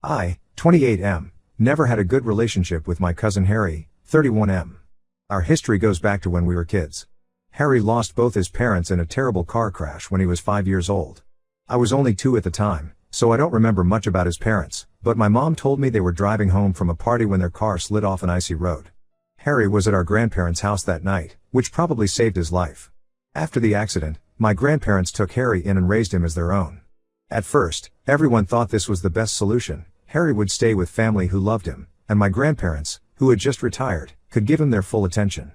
I, 28M, never had a good relationship with my cousin Harry, 31M. Our history goes back to when we were kids. Harry lost both his parents in a terrible car crash when he was 5 years old. I was only 2 at the time, so I don't remember much about his parents, but my mom told me they were driving home from a party when their car slid off an icy road. Harry was at our grandparents' house that night, which probably saved his life. After the accident, my grandparents took Harry in and raised him as their own. At first, everyone thought this was the best solution. Harry would stay with family who loved him, and my grandparents, who had just retired, could give him their full attention.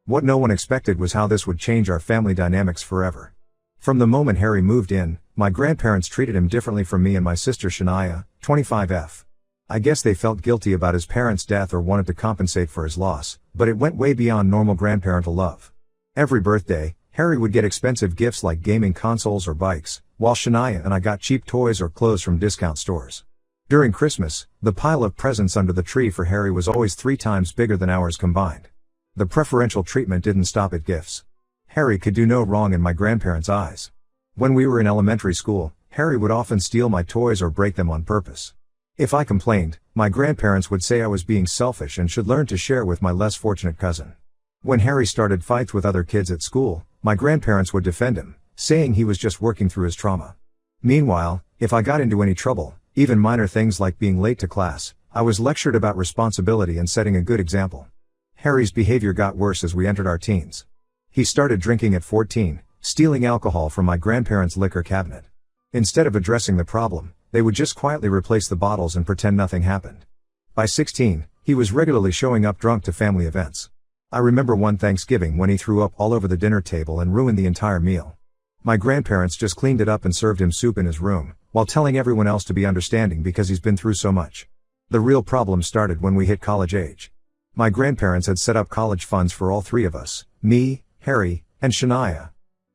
What no one expected was how this would change our family dynamics forever. From the moment Harry moved in, my grandparents treated him differently from me and my sister Shania, 25F. I guess they felt guilty about his parents' death or wanted to compensate for his loss, but it went way beyond normal grandparental love. Every birthday, Harry would get expensive gifts like gaming consoles or bikes, while Shania and I got cheap toys or clothes from discount stores. During Christmas, the pile of presents under the tree for Harry was always 3 times bigger than ours combined. The preferential treatment didn't stop at gifts. Harry could do no wrong in my grandparents' eyes. When we were in elementary school, Harry would often steal my toys or break them on purpose. If I complained, my grandparents would say I was being selfish and should learn to share with my less fortunate cousin. When Harry started fights with other kids at school, my grandparents would defend him, saying he was just working through his trauma. Meanwhile, if I got into any trouble, even minor things like being late to class, I was lectured about responsibility and setting a good example. Harry's behavior got worse as we entered our teens. He started drinking at 14, stealing alcohol from my grandparents' liquor cabinet. Instead of addressing the problem, they would just quietly replace the bottles and pretend nothing happened. By 16, he was regularly showing up drunk to family events. I remember one Thanksgiving when he threw up all over the dinner table and ruined the entire meal. My grandparents just cleaned it up and served him soup in his room, while telling everyone else to be understanding because he's been through so much. The real problem started when we hit college age. My grandparents had set up college funds for all 3 of us, me, Harry, and Shania.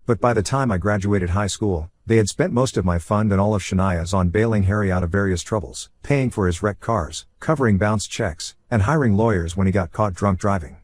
But by the time I graduated high school, they had spent most of my fund and all of Shania's on bailing Harry out of various troubles, paying for his wrecked cars, covering bounced checks, and hiring lawyers when he got caught drunk driving.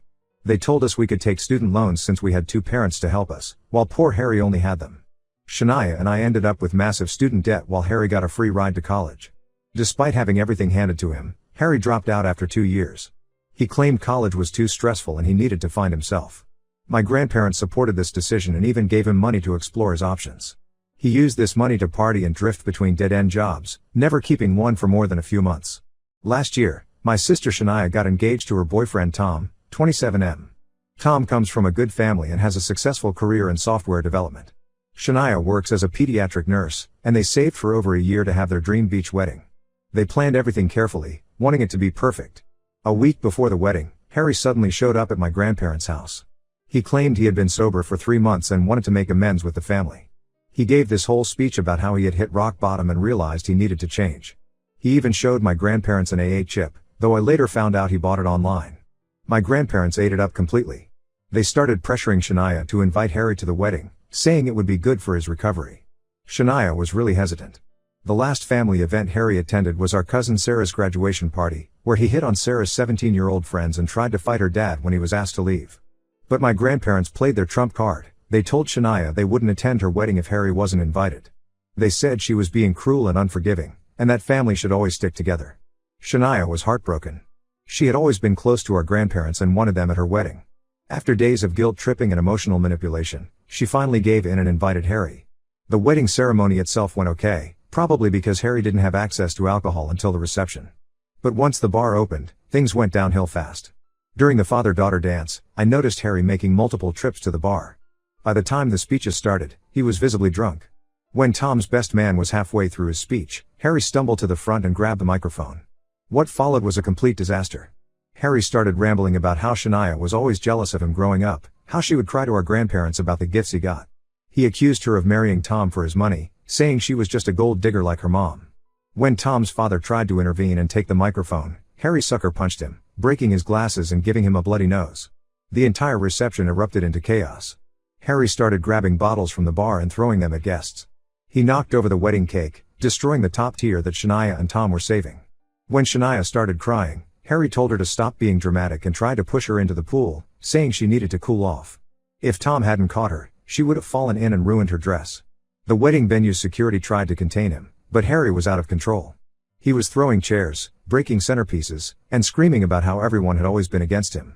They told us we could take student loans since we had 2 parents to help us, while poor Harry only had them. Shania and I ended up with massive student debt while Harry got a free ride to college. Despite having everything handed to him, Harry dropped out after 2 years. He claimed college was too stressful and he needed to find himself. My grandparents supported this decision and even gave him money to explore his options. He used this money to party and drift between dead-end jobs, never keeping one for more than a few months. Last year, my sister Shania got engaged to her boyfriend Tom, 27M. Tom comes from a good family and has a successful career in software development. Shania works as a pediatric nurse, and they saved for over a year to have their dream beach wedding. They planned everything carefully, wanting it to be perfect. A week before the wedding, Harry suddenly showed up at my grandparents' house. He claimed he had been sober for 3 months and wanted to make amends with the family. He gave this whole speech about how he had hit rock bottom and realized he needed to change. He even showed my grandparents an AA chip, though I later found out he bought it online. My grandparents ate it up completely. They started pressuring Shania to invite Harry to the wedding, saying it would be good for his recovery. Shania was really hesitant. The last family event Harry attended was our cousin Sarah's graduation party, where he hit on Sarah's 17-year-old friends and tried to fight her dad when he was asked to leave. But my grandparents played their trump card. They told Shania they wouldn't attend her wedding if Harry wasn't invited. They said she was being cruel and unforgiving, and that family should always stick together. Shania was heartbroken. She had always been close to our grandparents and wanted them at her wedding. After days of guilt tripping and emotional manipulation, she finally gave in and invited Harry. The wedding ceremony itself went okay, probably because Harry didn't have access to alcohol until the reception. But once the bar opened, things went downhill fast. During the father-daughter dance, I noticed Harry making multiple trips to the bar. By the time the speeches started, he was visibly drunk. When Tom's best man was halfway through his speech, Harry stumbled to the front and grabbed the microphone. What followed was a complete disaster. Harry started rambling about how Shania was always jealous of him growing up, how she would cry to our grandparents about the gifts he got. He accused her of marrying Tom for his money, saying she was just a gold digger like her mom. When Tom's father tried to intervene and take the microphone, Harry sucker punched him, breaking his glasses and giving him a bloody nose. The entire reception erupted into chaos. Harry started grabbing bottles from the bar and throwing them at guests. He knocked over the wedding cake, destroying the top tier that Shania and Tom were saving. When Shania started crying, Harry told her to stop being dramatic and tried to push her into the pool, saying she needed to cool off. If Tom hadn't caught her, she would have fallen in and ruined her dress. The wedding venue's security tried to contain him, but Harry was out of control. He was throwing chairs, breaking centerpieces, and screaming about how everyone had always been against him.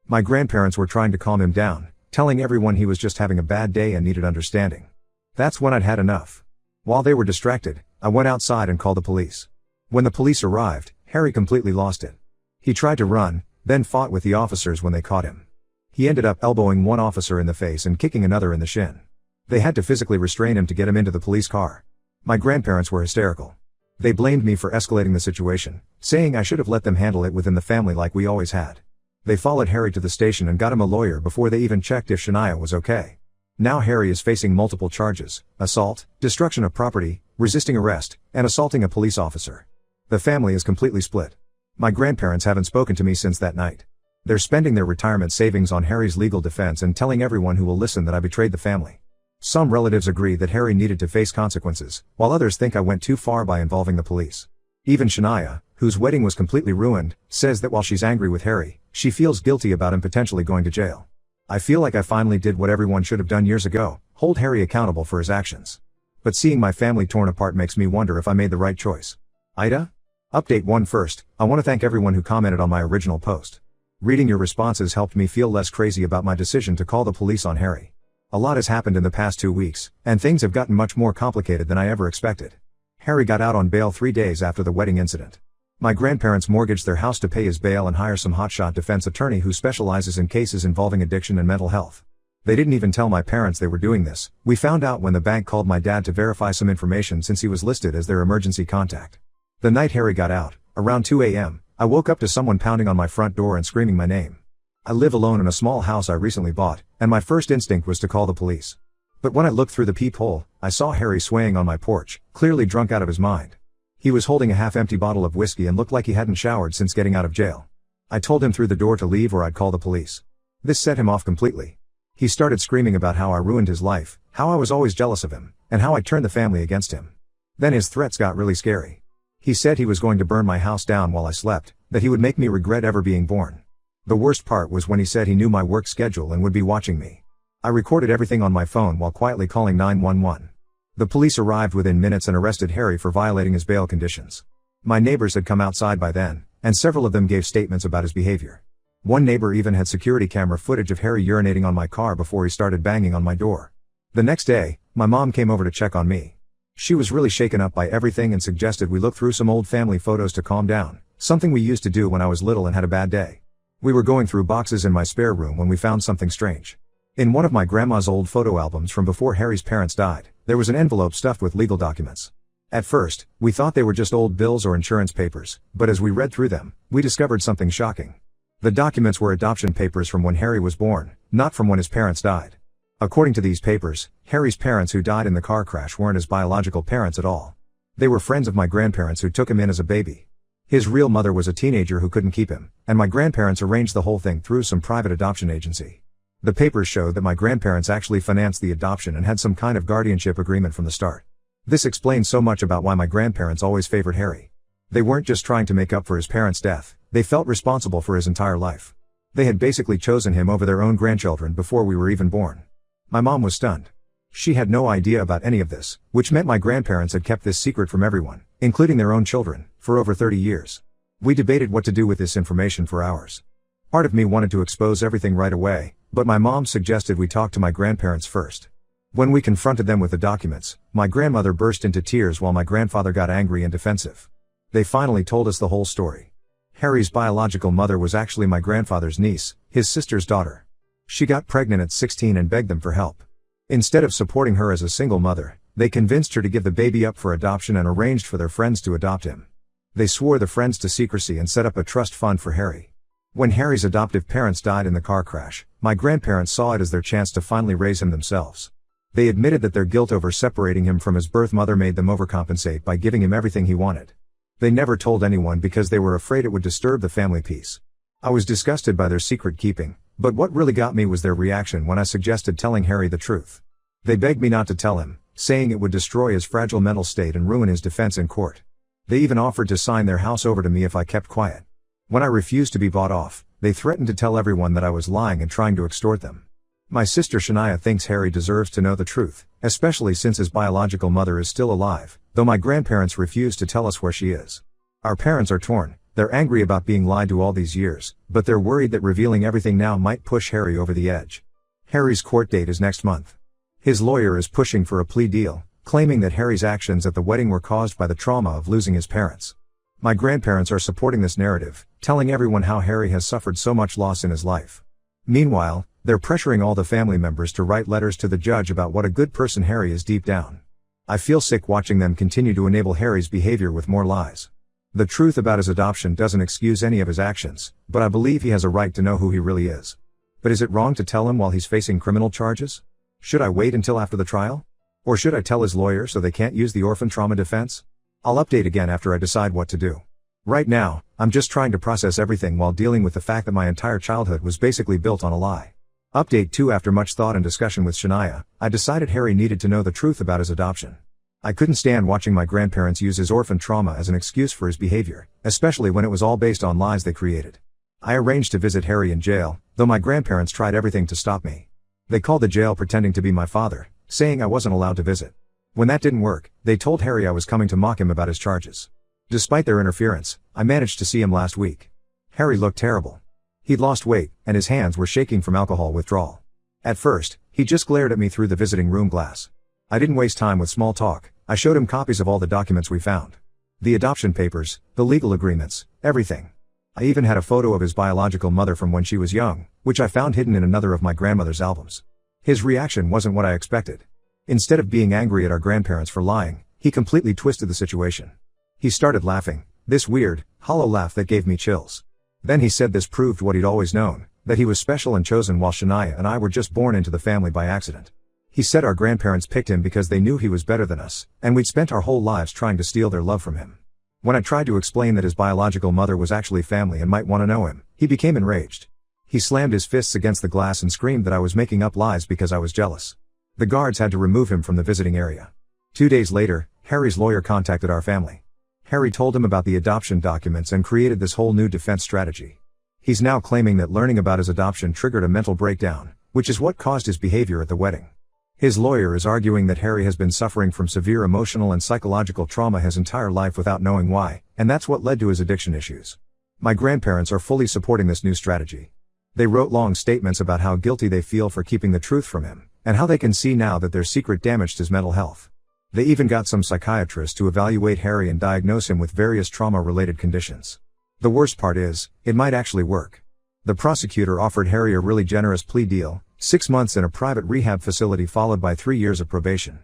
My grandparents were trying to calm him down, telling everyone he was just having a bad day and needed understanding. That's when I'd had enough. While they were distracted, I went outside and called the police. When the police arrived, Harry completely lost it. He tried to run, then fought with the officers when they caught him. He ended up elbowing one officer in the face and kicking another in the shin. They had to physically restrain him to get him into the police car. My grandparents were hysterical. They blamed me for escalating the situation, saying I should have let them handle it within the family like we always had. They followed Harry to the station and got him a lawyer before they even checked if Shania was okay. Now Harry is facing multiple charges: assault, destruction of property, resisting arrest, and assaulting a police officer. The family is completely split. My grandparents haven't spoken to me since that night. They're spending their retirement savings on Harry's legal defense and telling everyone who will listen that I betrayed the family. Some relatives agree that Harry needed to face consequences, while others think I went too far by involving the police. Even Shania, whose wedding was completely ruined, says that while she's angry with Harry, she feels guilty about him potentially going to jail. I feel like I finally did what everyone should have done years ago: hold Harry accountable for his actions. But seeing my family torn apart makes me wonder if I made the right choice. Ida? Update 1 first, I want to thank everyone who commented on my original post. Reading your responses helped me feel less crazy about my decision to call the police on Harry. A lot has happened in the past 2 weeks, and things have gotten much more complicated than I ever expected. Harry got out on bail 3 days after the wedding incident. My grandparents mortgaged their house to pay his bail and hire some hotshot defense attorney who specializes in cases involving addiction and mental health. They didn't even tell my parents they were doing this. We found out when the bank called my dad to verify some information since he was listed as their emergency contact. The night Harry got out, around 2 a.m., I woke up to someone pounding on my front door and screaming my name. I live alone in a small house I recently bought, and my first instinct was to call the police. But when I looked through the peephole, I saw Harry swaying on my porch, clearly drunk out of his mind. He was holding a half-empty bottle of whiskey and looked like he hadn't showered since getting out of jail. I told him through the door to leave or I'd call the police. This set him off completely. He started screaming about how I ruined his life, how I was always jealous of him, and how I turned the family against him. Then his threats got really scary. He said he was going to burn my house down while I slept, that he would make me regret ever being born. The worst part was when he said he knew my work schedule and would be watching me. I recorded everything on my phone while quietly calling 911. The police arrived within minutes and arrested Harry for violating his bail conditions. My neighbors had come outside by then, and several of them gave statements about his behavior. One neighbor even had security camera footage of Harry urinating on my car before he started banging on my door. The next day, my mom came over to check on me. She was really shaken up by everything and suggested we look through some old family photos to calm down, something we used to do when I was little and had a bad day. We were going through boxes in my spare room when we found something strange. In one of my grandma's old photo albums from before Harry's parents died, there was an envelope stuffed with legal documents. At first, we thought they were just old bills or insurance papers, but as we read through them, we discovered something shocking. The documents were adoption papers from when Harry was born, not from when his parents died. According to these papers, Harry's parents who died in the car crash weren't his biological parents at all. They were friends of my grandparents who took him in as a baby. His real mother was a teenager who couldn't keep him, and my grandparents arranged the whole thing through some private adoption agency. The papers showed that my grandparents actually financed the adoption and had some kind of guardianship agreement from the start. This explains so much about why my grandparents always favored Harry. They weren't just trying to make up for his parents' death, they felt responsible for his entire life. They had basically chosen him over their own grandchildren before we were even born. My mom was stunned. She had no idea about any of this, which meant my grandparents had kept this secret from everyone, including their own children, for over 30 years. We debated what to do with this information for hours. Part of me wanted to expose everything right away, but my mom suggested we talk to my grandparents first. When we confronted them with the documents, my grandmother burst into tears while my grandfather got angry and defensive. They finally told us the whole story. Harry's biological mother was actually my grandfather's niece, his sister's daughter. She got pregnant at 16 and begged them for help. Instead of supporting her as a single mother, they convinced her to give the baby up for adoption and arranged for their friends to adopt him. They swore the friends to secrecy and set up a trust fund for Harry. When Harry's adoptive parents died in the car crash, my grandparents saw it as their chance to finally raise him themselves. They admitted that their guilt over separating him from his birth mother made them overcompensate by giving him everything he wanted. They never told anyone because they were afraid it would disturb the family peace. I was disgusted by their secret keeping, but what really got me was their reaction when I suggested telling Harry the truth. They begged me not to tell him, saying it would destroy his fragile mental state and ruin his defense in court. They even offered to sign their house over to me if I kept quiet. When I refused to be bought off, they threatened to tell everyone that I was lying and trying to extort them. My sister Shania thinks Harry deserves to know the truth, especially since his biological mother is still alive, though my grandparents refuse to tell us where she is. Our parents are torn. They're angry about being lied to all these years, but they're worried that revealing everything now might push Harry over the edge. Harry's court date is next month. His lawyer is pushing for a plea deal, claiming that Harry's actions at the wedding were caused by the trauma of losing his parents. My grandparents are supporting this narrative, telling everyone how Harry has suffered so much loss in his life. Meanwhile, they're pressuring all the family members to write letters to the judge about what a good person Harry is deep down. I feel sick watching them continue to enable Harry's behavior with more lies. The truth about his adoption doesn't excuse any of his actions, but I believe he has a right to know who he really is. But is it wrong to tell him while he's facing criminal charges? Should I wait until after the trial? Or should I tell his lawyer so they can't use the orphan trauma defense? I'll update again after I decide what to do. Right now, I'm just trying to process everything while dealing with the fact that my entire childhood was basically built on a lie. Update 2. After much thought and discussion with Shania, I decided Harry needed to know the truth about his adoption. I couldn't stand watching my grandparents use his orphan trauma as an excuse for his behavior, especially when it was all based on lies they created. I arranged to visit Harry in jail, though my grandparents tried everything to stop me. They called the jail pretending to be my father, saying I wasn't allowed to visit. When that didn't work, they told Harry I was coming to mock him about his charges. Despite their interference, I managed to see him last week. Harry looked terrible. He'd lost weight, and his hands were shaking from alcohol withdrawal. At first, he just glared at me through the visiting room glass. I didn't waste time with small talk. I showed him copies of all the documents we found. The adoption papers, the legal agreements, everything. I even had a photo of his biological mother from when she was young, which I found hidden in another of my grandmother's albums. His reaction wasn't what I expected. Instead of being angry at our grandparents for lying, he completely twisted the situation. He started laughing, this weird, hollow laugh that gave me chills. Then he said this proved what he'd always known, that he was special and chosen while Shania and I were just born into the family by accident. He said our grandparents picked him because they knew he was better than us, and we'd spent our whole lives trying to steal their love from him. When I tried to explain that his biological mother was actually family and might want to know him, he became enraged. He slammed his fists against the glass and screamed that I was making up lies because I was jealous. The guards had to remove him from the visiting area. 2 days later, Harry's lawyer contacted our family. Harry told him about the adoption documents and created this whole new defense strategy. He's now claiming that learning about his adoption triggered a mental breakdown, which is what caused his behavior at the wedding. His lawyer is arguing that Harry has been suffering from severe emotional and psychological trauma his entire life without knowing why, and that's what led to his addiction issues. My grandparents are fully supporting this new strategy. They wrote long statements about how guilty they feel for keeping the truth from him, and how they can see now that their secret damaged his mental health. They even got some psychiatrists to evaluate Harry and diagnose him with various trauma-related conditions. The worst part is, it might actually work. The prosecutor offered Harry a really generous plea deal, 6 months in a private rehab facility followed by 3 years of probation.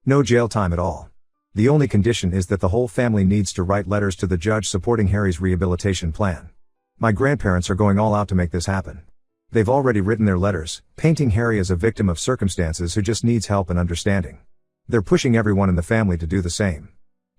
No jail time at all. The only condition is that the whole family needs to write letters to the judge supporting Harry's rehabilitation plan. My grandparents are going all out to make this happen. They've already written their letters, painting Harry as a victim of circumstances who just needs help and understanding. They're pushing everyone in the family to do the same.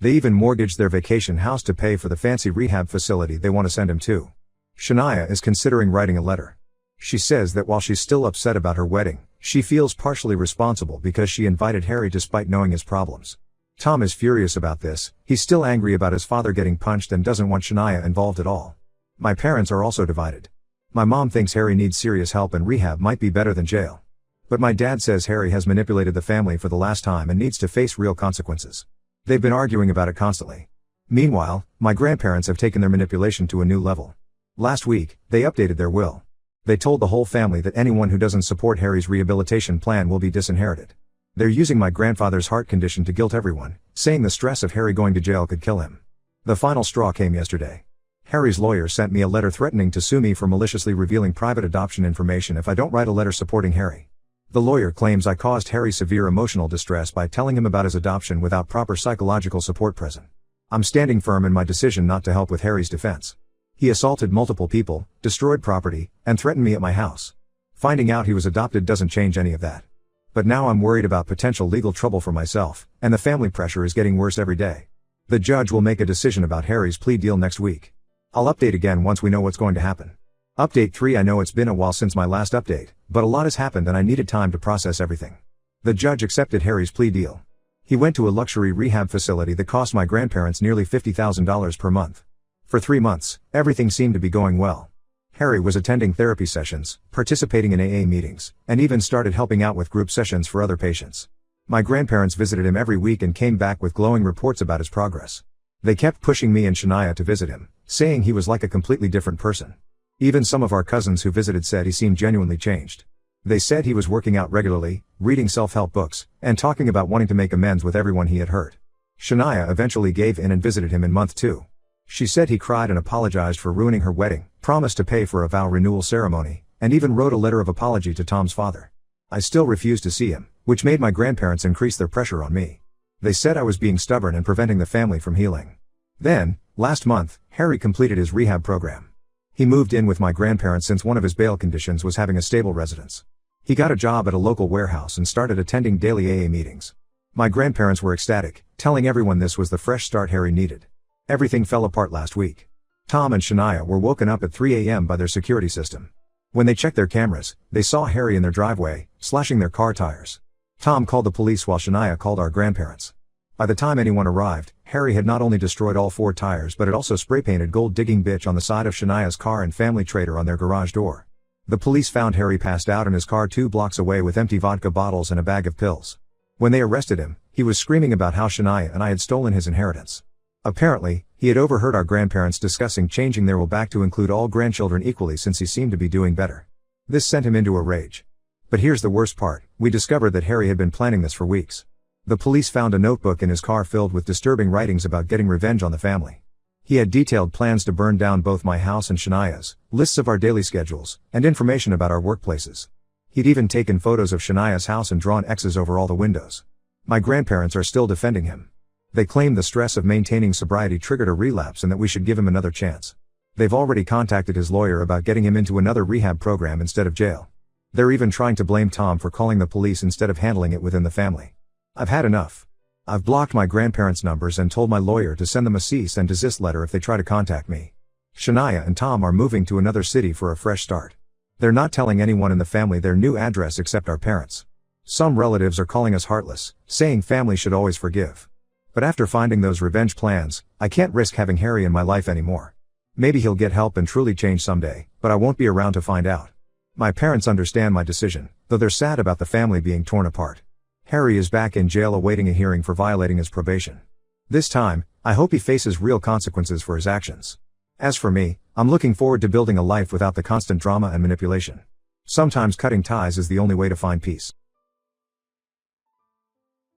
They even mortgaged their vacation house to pay for the fancy rehab facility they want to send him to. Shania is considering writing a letter. She says that while she's still upset about her wedding, she feels partially responsible because she invited Harry despite knowing his problems. Tom is furious about this. He's still angry about his father getting punched and doesn't want Shania involved at all. My parents are also divided. My mom thinks Harry needs serious help and rehab might be better than jail. But my dad says Harry has manipulated the family for the last time and needs to face real consequences. They've been arguing about it constantly. Meanwhile, my grandparents have taken their manipulation to a new level. Last week, they updated their will. They told the whole family that anyone who doesn't support Harry's rehabilitation plan will be disinherited. They're using my grandfather's heart condition to guilt everyone, saying the stress of Harry going to jail could kill him. The final straw came yesterday. Harry's lawyer sent me a letter threatening to sue me for maliciously revealing private adoption information if I don't write a letter supporting Harry. The lawyer claims I caused Harry severe emotional distress by telling him about his adoption without proper psychological support present. I'm standing firm in my decision not to help with Harry's defense. He assaulted multiple people, destroyed property, and threatened me at my house. Finding out he was adopted doesn't change any of that. But now I'm worried about potential legal trouble for myself, and the family pressure is getting worse every day. The judge will make a decision about Harry's plea deal next week. I'll update again once we know what's going to happen. Update 3. I know it's been a while since my last update, but a lot has happened and I needed time to process everything. The judge accepted Harry's plea deal. He went to a luxury rehab facility that cost my grandparents nearly $50,000 per month. For 3 months, everything seemed to be going well. Harry was attending therapy sessions, participating in AA meetings, and even started helping out with group sessions for other patients. My grandparents visited him every week and came back with glowing reports about his progress. They kept pushing me and Shania to visit him, saying he was like a completely different person. Even some of our cousins who visited said he seemed genuinely changed. They said he was working out regularly, reading self-help books, and talking about wanting to make amends with everyone he had hurt. Shania eventually gave in and visited him in month 2. She said he cried and apologized for ruining her wedding, promised to pay for a vow renewal ceremony, and even wrote a letter of apology to Tom's father. I still refused to see him, which made my grandparents increase their pressure on me. They said I was being stubborn and preventing the family from healing. Then, last month, Harry completed his rehab program. He moved in with my grandparents since one of his bail conditions was having a stable residence. He got a job at a local warehouse and started attending daily AA meetings. My grandparents were ecstatic, telling everyone this was the fresh start Harry needed. Everything fell apart last week. Tom and Shania were woken up at 3 a.m. by their security system. When they checked their cameras, they saw Harry in their driveway, slashing their car tires. Tom called the police while Shania called our grandparents. By the time anyone arrived, Harry had not only destroyed all 4 tires but had also spray-painted "Gold Digging Bitch" on the side of Shania's car and "Family Traitor" on their garage door. The police found Harry passed out in his car 2 blocks away with empty vodka bottles and a bag of pills. When they arrested him, he was screaming about how Shania and I had stolen his inheritance. Apparently, he had overheard our grandparents discussing changing their will back to include all grandchildren equally since he seemed to be doing better. This sent him into a rage. But here's the worst part, we discovered that Harry had been planning this for weeks. The police found a notebook in his car filled with disturbing writings about getting revenge on the family. He had detailed plans to burn down both my house and Shania's, lists of our daily schedules, and information about our workplaces. He'd even taken photos of Shania's house and drawn X's over all the windows. My grandparents are still defending him. They claim the stress of maintaining sobriety triggered a relapse and that we should give him another chance. They've already contacted his lawyer about getting him into another rehab program instead of jail. They're even trying to blame Tom for calling the police instead of handling it within the family. I've had enough. I've blocked my grandparents' numbers and told my lawyer to send them a cease and desist letter if they try to contact me. Shania and Tom are moving to another city for a fresh start. They're not telling anyone in the family their new address except our parents. Some relatives are calling us heartless, saying family should always forgive. But after finding those revenge plans, I can't risk having Harry in my life anymore. Maybe he'll get help and truly change someday, but I won't be around to find out. My parents understand my decision, though they're sad about the family being torn apart. Harry is back in jail awaiting a hearing for violating his probation. This time, I hope he faces real consequences for his actions. As for me, I'm looking forward to building a life without the constant drama and manipulation. Sometimes cutting ties is the only way to find peace.